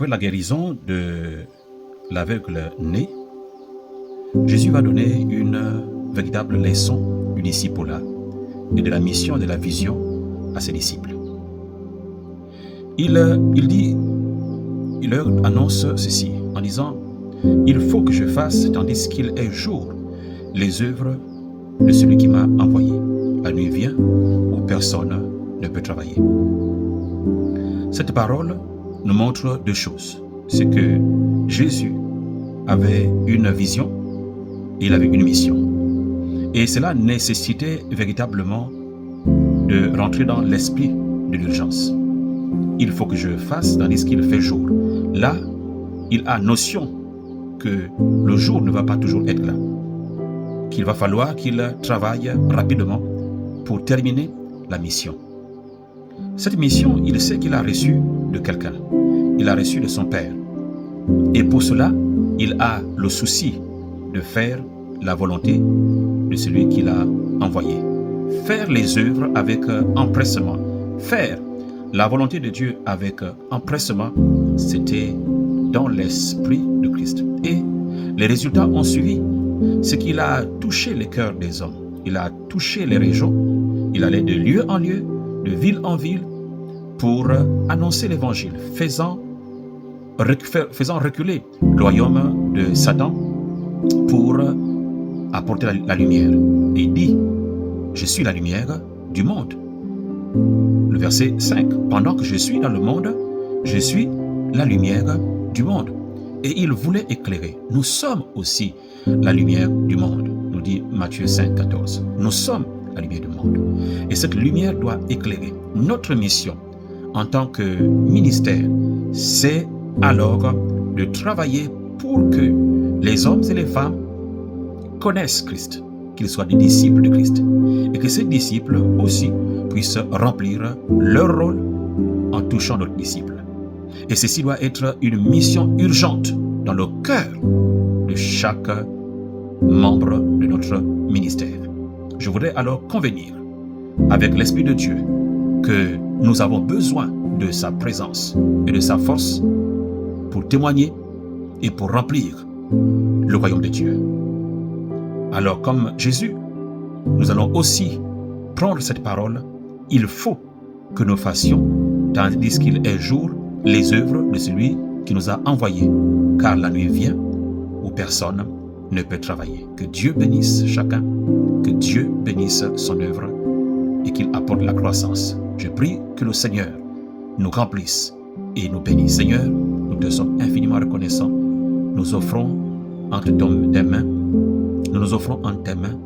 Après la guérison de l'aveugle né, Jésus va donner une véritable leçon du disciple-là et de la mission et de la vision à ses disciples. Il leur annonce ceci en disant « Il faut que je fasse, tandis qu'il est jour, les œuvres de celui qui m'a envoyé. La nuit vient où personne ne peut travailler. » Cette parole nous montre deux choses. C'est que Jésus avait une vision et il avait une mission. Et cela nécessitait véritablement de rentrer dans l'esprit de l'urgence. Il faut que je fasse tandis qu'il fait jour. Là, il a notion que le jour ne va pas toujours être là. Qu'il va falloir qu'il travaille rapidement pour terminer la mission. Cette mission, il sait qu'il a reçu de quelqu'un. Il a reçu de son Père. Et pour cela, il a le souci de faire la volonté de celui qui l'a envoyé. Faire les œuvres avec empressement. Faire la volonté de Dieu avec empressement, c'était dans l'esprit de Christ. Et les résultats ont suivi. C'est qu'il a touché les cœurs des hommes. Il a touché les régions. Il allait de lieu en lieu, de ville en ville, pour annoncer l'évangile, faisant reculer le royaume de Satan pour apporter la lumière. Et il dit, je suis la lumière du monde. Le verset 5, pendant que je suis dans le monde, je suis la lumière du monde. Et il voulait éclairer. Nous sommes aussi la lumière du monde, nous dit Matthieu 5, 14. Nous sommes la lumière du monde. Et cette lumière doit éclairer. Notre mission en tant que ministère, c'est alors de travailler pour que les hommes et les femmes connaissent Christ, qu'ils soient des disciples de Christ, et que ces disciples aussi puissent remplir leur rôle en touchant d'autres disciples. Et ceci doit être une mission urgente dans le cœur de chaque membre de notre ministère. Je voudrais alors convenir avec l'Esprit de Dieu que nous avons besoin de sa présence et de sa force pour témoigner et pour remplir le royaume de Dieu. Alors, comme Jésus, nous allons aussi prendre cette parole. Il faut que nous fassions, tandis qu'il est jour, les œuvres de celui qui nous a envoyés, car la nuit vient où personne ne peut travailler. Que Dieu bénisse chacun, que Dieu bénisse son œuvre et qu'il apporte la croissance. Je prie que le Seigneur nous remplisse et nous bénisse. Seigneur, nous te sommes infiniment reconnaissants. Nous offrons entre tes mains, nous nous offrons entre tes mains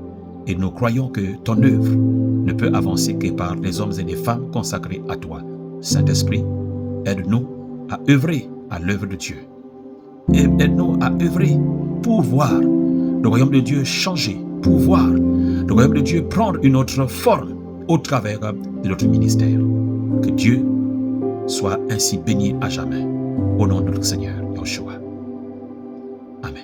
et nous croyons que ton œuvre ne peut avancer que par des hommes et des femmes consacrés à toi. Saint-Esprit, aide-nous à œuvrer à l'œuvre de Dieu. Et aide-nous à œuvrer pour voir le royaume de Dieu changer, pour voir le royaume de Dieu prendre une autre forme au travers de notre ministère. Que Dieu soit ainsi béni à jamais. Au nom de notre Seigneur, Yeshua. Amen.